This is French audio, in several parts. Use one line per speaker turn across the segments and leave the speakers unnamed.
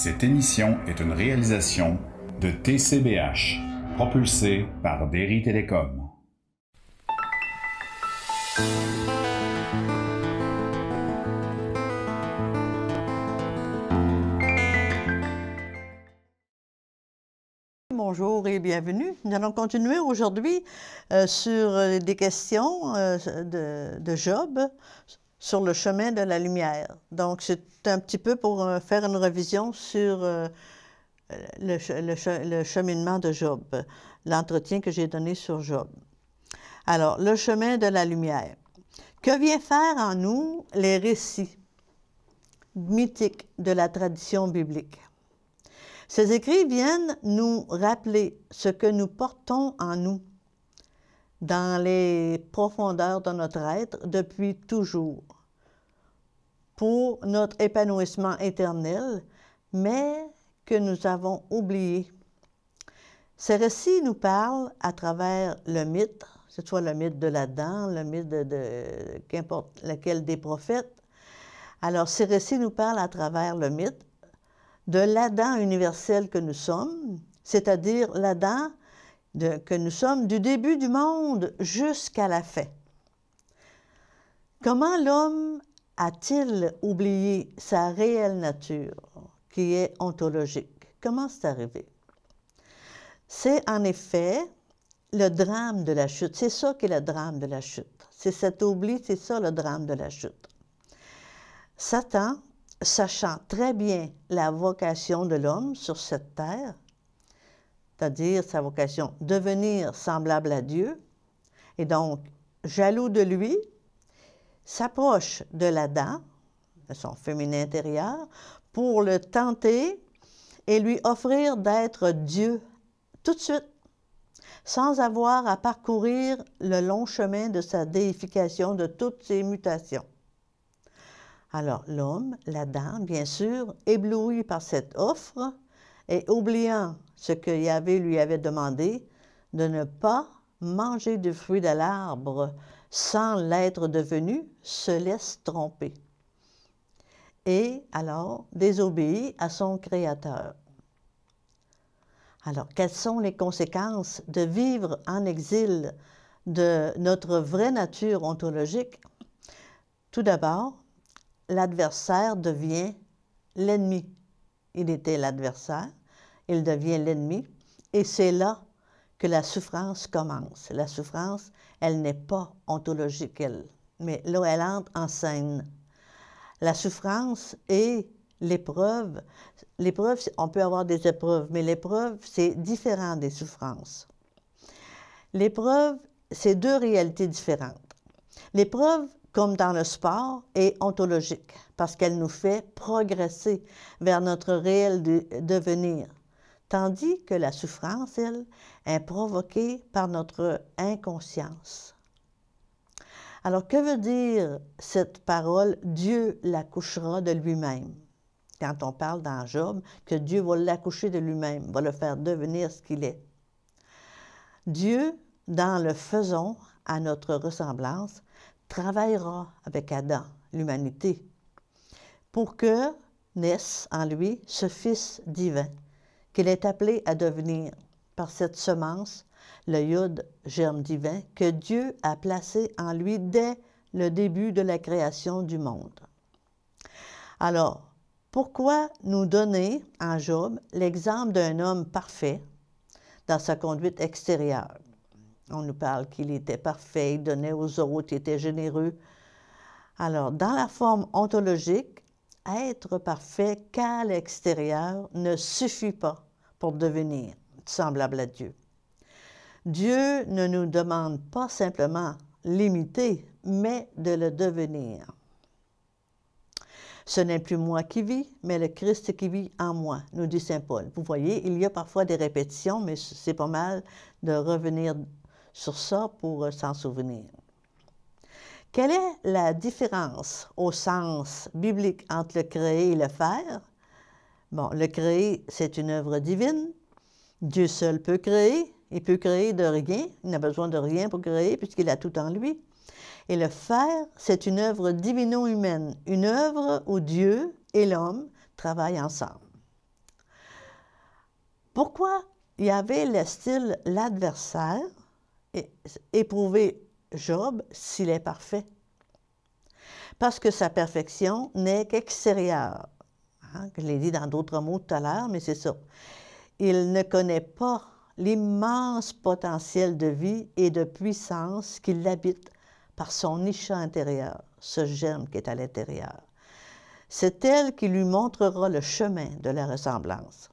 Cette émission est une réalisation de TCBH, propulsée par Derry Télécom.
Bonjour et bienvenue. Nous allons continuer aujourd'hui sur des questions de Job sur le chemin de la lumière. Donc, c'est un petit peu pour faire une révision sur le cheminement de Job, l'entretien que j'ai donné sur Job. Alors, le chemin de la lumière. Que vient faire en nous les récits mythiques de la tradition biblique? Ces écrits viennent nous rappeler ce que nous portons en nous, dans les profondeurs de notre être depuis toujours, pour notre épanouissement éternel, mais que nous avons oublié. Ces récits nous parlent à travers le mythe, que ce soit le mythe de l'Adam, le mythe de qu'importe lequel des prophètes. Alors, ces récits nous parlent à travers le mythe de l'Adam universel que nous sommes, c'est-à-dire l'Adam que nous sommes du début du monde jusqu'à la fin. Comment l'homme a-t-il oublié sa réelle nature, qui est ontologique? Comment c'est arrivé? C'est en effet le drame de la chute. C'est ça qui est le drame de la chute. C'est cet oubli, c'est ça le drame de la chute. Satan, sachant très bien la vocation de l'homme sur cette terre, c'est-à-dire sa vocation devenir semblable à Dieu, et donc jaloux de lui, s'approche de l'Adam, de son féminin intérieur, pour le tenter et lui offrir d'être Dieu tout de suite, sans avoir à parcourir le long chemin de sa déification, de toutes ses mutations. Alors l'homme, l'Adam, bien sûr, ébloui par cette offre et oubliant ce que Yahvé lui avait demandé, de ne pas manger du fruit de l'arbre sans l'être devenu, se laisse tromper. Et alors désobéit à son Créateur. Alors, quelles sont les conséquences de vivre en exil de notre vraie nature ontologique? Tout d'abord, l'adversaire devient l'ennemi. Il était l'adversaire, il devient l'ennemi, et c'est là que la souffrance commence. La souffrance, elle n'est pas ontologique, mais là, elle entre en scène. La souffrance et l'épreuve, on peut avoir des épreuves, mais l'épreuve, c'est différent des souffrances. L'épreuve, c'est deux réalités différentes. L'épreuve, comme dans le sport, est ontologique, parce qu'elle nous fait progresser vers notre réel devenir, tandis que la souffrance, elle, est provoquée par notre inconscience. Alors, que veut dire cette parole « Dieu l'accouchera de lui-même » quand on parle dans Job que Dieu va l'accoucher de lui-même, va le faire devenir ce qu'il est? Dieu, dans le faisons à notre ressemblance, travaillera avec Adam, l'humanité, pour que naisse en lui ce Fils divin, qu'il est appelé à devenir par cette semence, le Yod, germe divin, que Dieu a placé en lui dès le début de la création du monde. Alors, pourquoi nous donner en Job l'exemple d'un homme parfait dans sa conduite extérieure? On nous parle qu'il était parfait, il donnait aux autres, il était généreux. Alors, dans la forme ontologique, être parfait qu'à l'extérieur ne suffit pas pour devenir semblable à Dieu. Dieu ne nous demande pas simplement l'imiter, mais de le devenir. Ce n'est plus moi qui vis, mais le Christ qui vit en moi, nous dit saint Paul. Vous voyez, il y a parfois des répétitions, mais c'est pas mal de revenir sur ça pour s'en souvenir. Quelle est la différence au sens biblique entre le créer et le faire? Bon, le créer, c'est une œuvre divine. Dieu seul peut créer. Il peut créer de rien. Il n'a besoin de rien pour créer puisqu'il a tout en lui. Et le faire, c'est une œuvre divino-humaine, une œuvre où Dieu et l'homme travaillent ensemble. Pourquoi Yahvé laisse-t-il l'adversaire éprouver Job s'il est parfait? Parce que sa perfection n'est qu'extérieure. Hein, je l'ai dit dans d'autres mots tout à l'heure, mais c'est ça. Il ne connaît pas l'immense potentiel de vie et de puissance qui l'habite par son Isha intérieur, ce germe qui est à l'intérieur. C'est elle qui lui montrera le chemin de la ressemblance.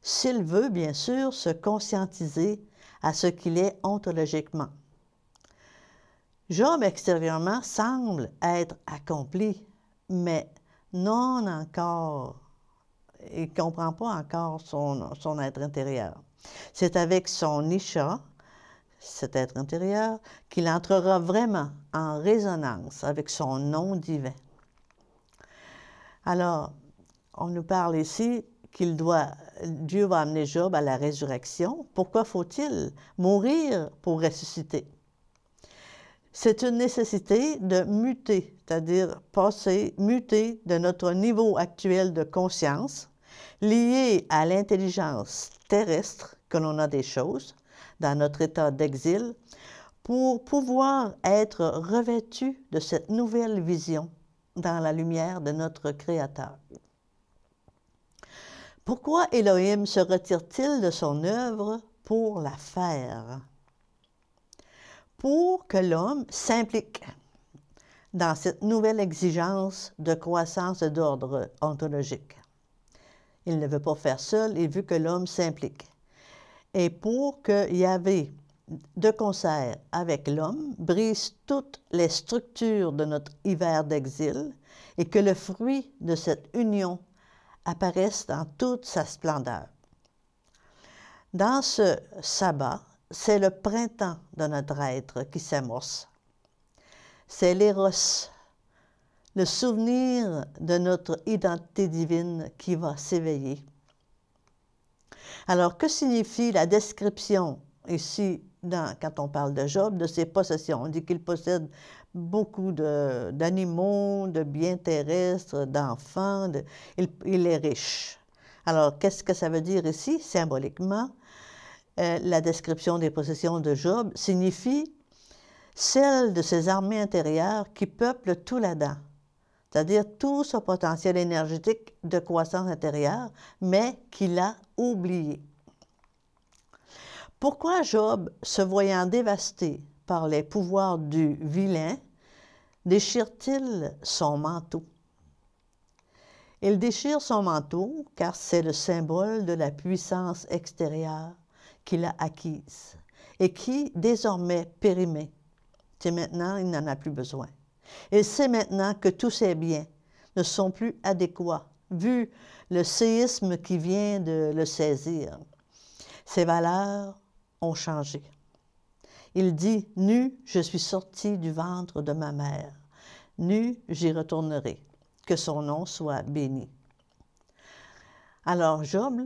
S'il veut, bien sûr, se conscientiser à ce qu'il est ontologiquement. Job, extérieurement, semble être accompli, mais non encore. Il ne comprend pas encore son être intérieur. C'est avec son Isha, cet être intérieur, qu'il entrera vraiment en résonance avec son nom divin. Alors, on nous parle ici Dieu va amener Job à la résurrection. Pourquoi faut-il mourir pour ressusciter? C'est une nécessité de muter, c'est-à-dire muter de notre niveau actuel de conscience, lié à l'intelligence terrestre que l'on a des choses, dans notre état d'exil, pour pouvoir être revêtu de cette nouvelle vision dans la lumière de notre Créateur. Pourquoi Elohim se retire-t-il de son œuvre pour la faire? Pour que l'homme s'implique dans cette nouvelle exigence de croissance d'ordre ontologique. Il ne veut pas faire seul, il veut que l'homme s'implique. Et pour que Yahvé, de concert avec l'homme, brise toutes les structures de notre hiver d'exil et que le fruit de cette union apparaisse dans toute sa splendeur. Dans ce sabbat, c'est le printemps de notre être qui s'amorce. C'est l'éros, le souvenir de notre identité divine qui va s'éveiller. Alors, que signifie la description ici, quand on parle de Job, de ses possessions? On dit qu'il possède beaucoup d'animaux, de biens terrestres, d'enfants, il est riche. Alors, qu'est-ce que ça veut dire ici, symboliquement? La description des possessions de Job signifie celle de ses armées intérieures qui peuplent tout là-dedans, c'est-à-dire tout son potentiel énergétique de croissance intérieure, mais qu'il a oublié. Pourquoi Job, se voyant dévasté par les pouvoirs du vilain, déchire-t-il son manteau? Il déchire son manteau car c'est le symbole de la puissance extérieure qu'il a acquise et qui, désormais périmée, c'est maintenant, il n'en a plus besoin. Il sait maintenant que tous ses biens ne sont plus adéquats, vu le séisme qui vient de le saisir. Ses valeurs ont changé. Il dit, « Nu, je suis sorti du ventre de ma mère. Nu, j'y retournerai. Que son nom soit béni. » Alors Job,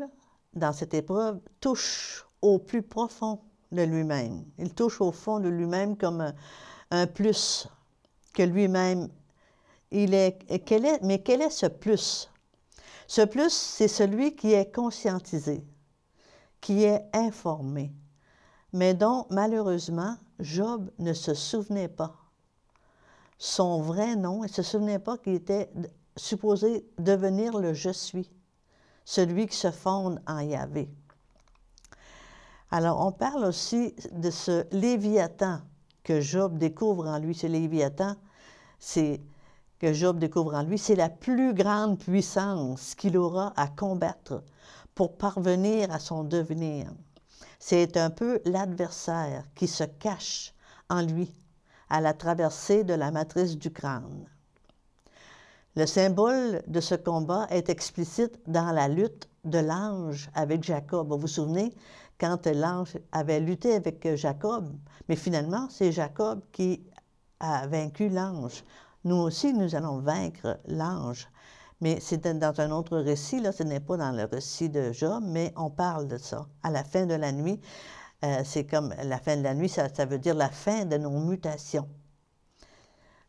dans cette épreuve, touche au plus profond de lui-même. Il touche au fond de lui-même comme un plus que lui-même il est. Mais quel est ce plus? Ce plus, c'est celui qui est conscientisé, qui est informé, mais dont, malheureusement, Job ne se souvenait pas. Son vrai nom, il ne se souvenait pas qu'il était supposé devenir le « je suis », celui qui se fonde en Yahvé. Alors, on parle aussi de ce Léviathan que Job découvre en lui. Ce Léviathan, que Job découvre en lui, c'est la plus grande puissance qu'il aura à combattre pour parvenir à son devenir. C'est un peu l'adversaire qui se cache en lui à la traversée de la matrice du crâne. Le symbole de ce combat est explicite dans la lutte de l'ange avec Jacob. Vous vous souvenez, quand l'ange avait lutté avec Jacob, mais finalement, c'est Jacob qui a vaincu l'ange. Nous aussi, nous allons vaincre l'ange. Mais c'est dans un autre récit, là, ce n'est pas dans le récit de Job, mais on parle de ça. À la fin de la nuit, c'est comme la fin de la nuit, ça veut dire la fin de nos mutations.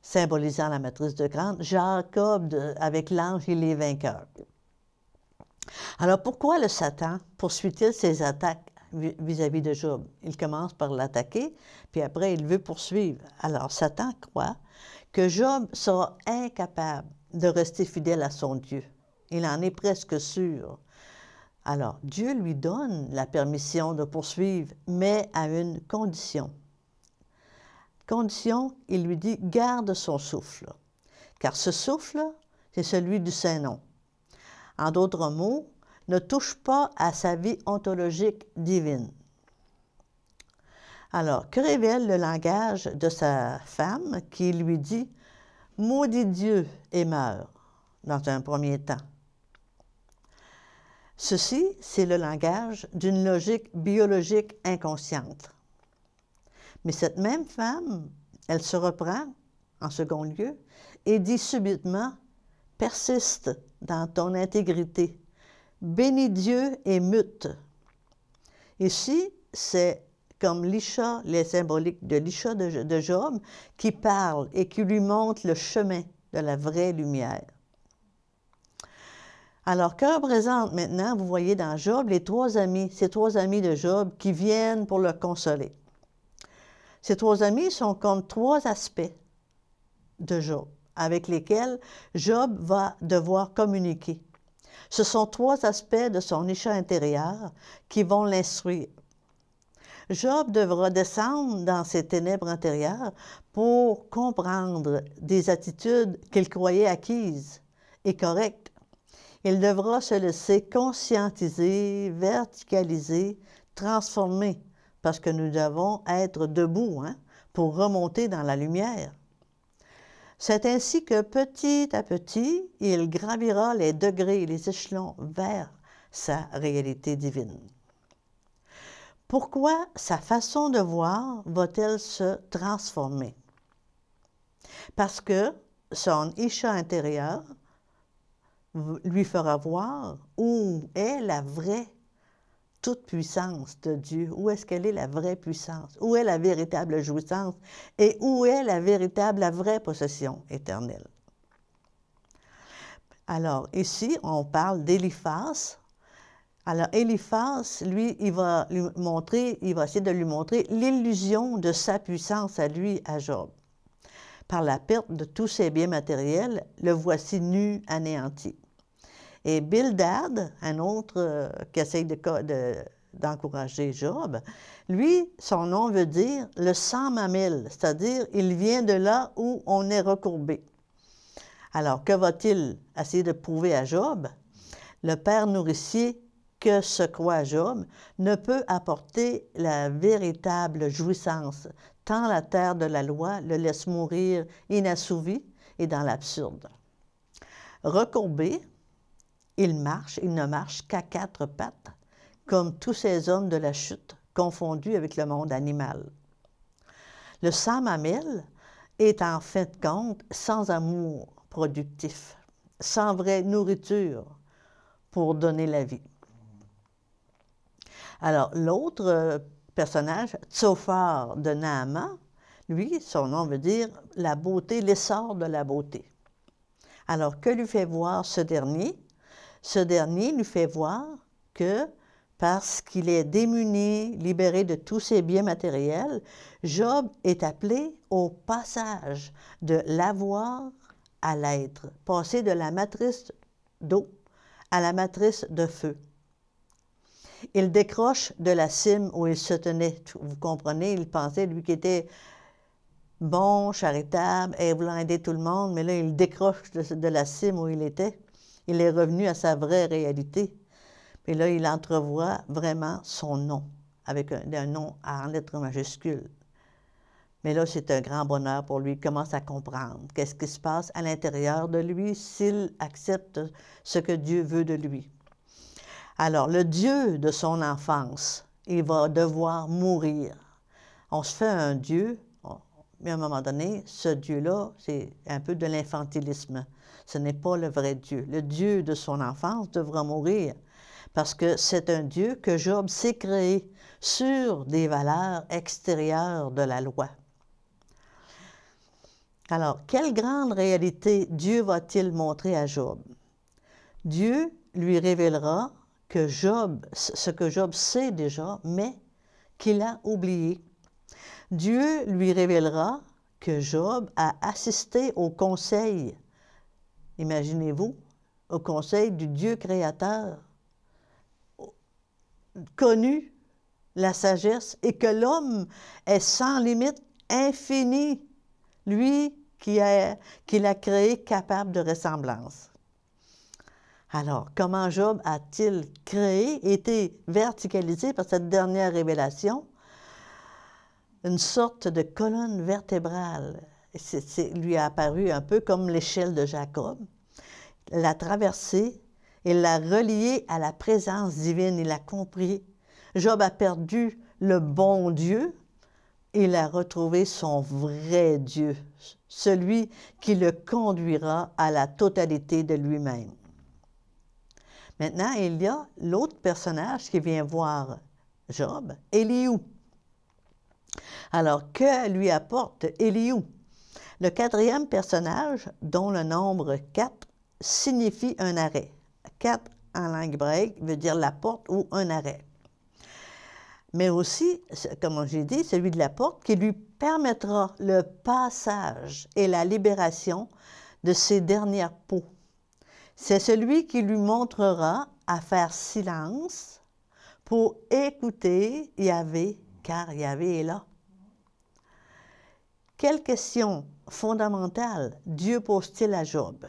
Symbolisant la matrice de crâne, Jacob, avec l'ange, il est vainqueur. Alors pourquoi le Satan poursuit-il ses attaques vis-à-vis de Job? Il commence par l'attaquer, puis après il veut poursuivre. Alors Satan croit que Job sera incapable de rester fidèle à son Dieu. Il en est presque sûr. Alors Dieu lui donne la permission de poursuivre, mais à une condition. Condition, il lui dit, garde son souffle, car ce souffle, c'est celui du Saint-Nom. En d'autres mots, ne touche pas à sa vie ontologique divine. Alors, que révèle le langage de sa femme qui lui dit « Maudit Dieu et meurs » dans un premier temps? Ceci, c'est le langage d'une logique biologique inconsciente. Mais cette même femme, elle se reprend, en second lieu, et dit subitement « Persiste dans ton intégrité, bénis Dieu et mute ». Ici, c'est comme l'Isha, les symboliques de l'Isha de Job, qui parle et qui lui montre le chemin de la vraie lumière. Alors, que représentent maintenant, vous voyez dans Job, ces trois amis de Job qui viennent pour le consoler? Ces trois amis sont comme trois aspects de Job, avec lesquels Job va devoir communiquer. Ce sont trois aspects de son Isha intérieur qui vont l'instruire. Job devra descendre dans ses ténèbres intérieures pour comprendre des attitudes qu'il croyait acquises et correctes. Il devra se laisser conscientiser, verticaliser, transformer, parce que nous devons être debout pour remonter dans la lumière. C'est ainsi que petit à petit, il gravira les degrés et les échelons vers sa réalité divine. Pourquoi sa façon de voir va-t-elle se transformer? Parce que son Isha intérieur lui fera voir où est la vraie toute-puissance de Dieu, où est-ce qu'elle est la vraie puissance, où est la véritable jouissance et où est la vraie possession éternelle. Alors ici, on parle d'Éliphaz. Alors, Éliphaz, lui, il va essayer de lui montrer l'illusion de sa puissance à lui, à Job. Par la perte de tous ses biens matériels, le voici nu, anéanti. Et Bildad, un autre qui essaye d'encourager Job, lui, son nom veut dire le sans mamelle, c'est-à-dire il vient de là où on est recourbé. Alors, que va-t-il essayer de prouver à Job? Le père nourricier que se croit Job ne peut apporter la véritable jouissance, tant la terre de la loi le laisse mourir inassouvi et dans l'absurde. Recourbé, il ne marche qu'à quatre pattes, comme tous ces hommes de la chute, confondus avec le monde animal. Le sans mamelle est en fin de compte sans amour productif, sans vraie nourriture pour donner la vie. Alors, l'autre personnage, Tsophar de Naaman, lui, son nom veut dire la beauté, l'essor de la beauté. Alors, que lui fait voir ce dernier? Ce dernier lui fait voir que, parce qu'il est démuni, libéré de tous ses biens matériels, Job est appelé au passage de l'avoir à l'être, passer de la matrice d'eau à la matrice de feu. Il décroche de la cime où il se tenait. Vous comprenez, il pensait, lui, qui était bon, charitable, et voulant aider tout le monde, mais là, il décroche de la cime où il était. Il est revenu à sa vraie réalité. Et là, il entrevoit vraiment son nom, avec un nom en lettres majuscules. Mais là, c'est un grand bonheur pour lui. Il commence à comprendre qu'est-ce qui se passe à l'intérieur de lui s'il accepte ce que Dieu veut de lui. Alors, le Dieu de son enfance, il va devoir mourir. On se fait un Dieu, mais à un moment donné, ce Dieu-là, c'est un peu de l'infantilisme. Ce n'est pas le vrai Dieu. Le Dieu de son enfance devra mourir parce que c'est un Dieu que Job s'est créé sur des valeurs extérieures de la loi. Alors, quelle grande réalité Dieu va-t-il montrer à Job? Dieu lui révélera que ce que Job sait déjà, mais qu'il a oublié. Dieu lui révélera que Job a assisté au conseil, imaginez-vous, au conseil du Dieu créateur, connu la sagesse, et que l'homme est sans limite, infini, lui qui l'a créé capable de ressemblance. Alors, comment Job a-t-il créé, été verticalisé par cette dernière révélation? Une sorte de colonne vertébrale. Lui a apparu un peu comme l'échelle de Jacob. L'a traversé et l'a relié à la présence divine. Il a compris. Job a perdu le bon Dieu. Il a retrouvé son vrai Dieu, celui qui le conduira à la totalité de lui-même. Maintenant, il y a l'autre personnage qui vient voir Job, Élihu. Alors, que lui apporte Élihu? Le quatrième personnage, dont le nombre 4, signifie un arrêt. 4 en langue hébraïque veut dire la porte ou un arrêt. Mais aussi, comme j'ai dit, celui de la porte qui lui permettra le passage et la libération de ses dernières peaux. C'est celui qui lui montrera à faire silence pour écouter Yahvé, car Yahvé est là. Quelle question fondamentale Dieu pose-t-il à Job?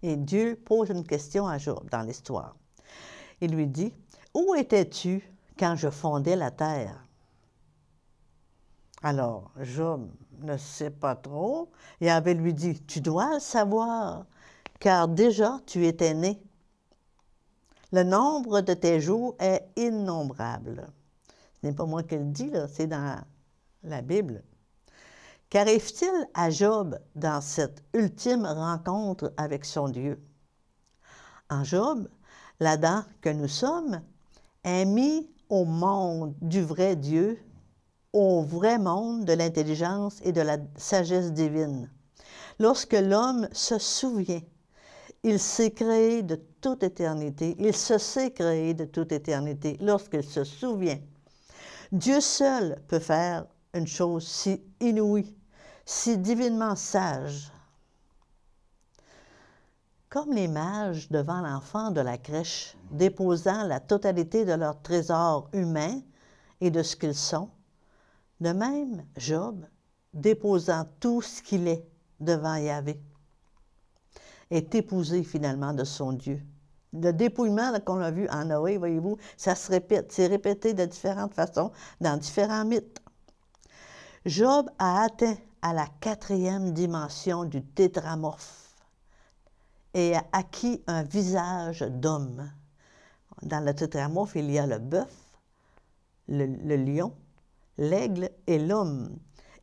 Et Dieu pose une question à Job dans l'histoire. Il lui dit, « Où étais-tu quand je fondais la terre? » Alors, Job ne sait pas trop. Yahvé lui dit, « Tu dois le savoir, car déjà tu étais né. Le nombre de tes jours est innombrable. » Ce n'est pas moi qui le dis, c'est dans la Bible. Qu'arrive-t-il à Job dans cette ultime rencontre avec son Dieu? En Job, l'Adam que nous sommes est mis au monde du vrai Dieu, au vrai monde de l'intelligence et de la sagesse divine. Lorsque l'homme se souvient, il s'est créé de toute éternité, il se sait créé de toute éternité lorsqu'il se souvient. Dieu seul peut faire une chose si inouïe, si divinement sage. Comme les mages devant l'enfant de la crèche, déposant la totalité de leur trésor humain et de ce qu'ils sont, de même, Job, déposant tout ce qu'il est devant Yahvé, est épousé finalement de son Dieu. Le dépouillement qu'on a vu en Noé, voyez-vous, ça se répète, c'est répété de différentes façons dans différents mythes. Job a atteint à la 4e dimension du tétramorphe et a acquis un visage d'homme. Dans le tétramorphe, il y a le bœuf, le lion, l'aigle et l'homme.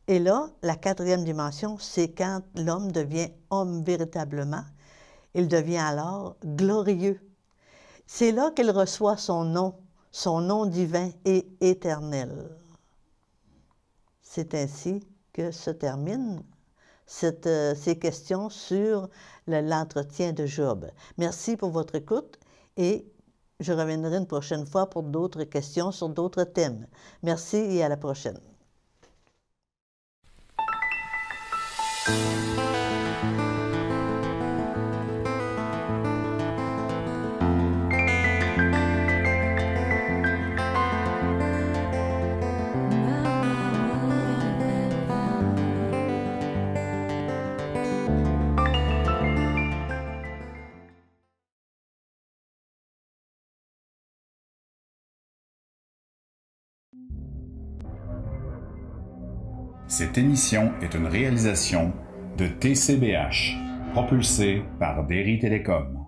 Et là, la 4e dimension, c'est quand l'homme devient homme véritablement. Il devient alors glorieux. C'est là qu'il reçoit son nom divin et éternel. C'est ainsi que se terminent ces questions sur l'entretien de Job. Merci pour votre écoute et je reviendrai une prochaine fois pour d'autres questions sur d'autres thèmes. Merci et à la prochaine.
Cette émission est une réalisation de TCBH, propulsée par Derry Télécom.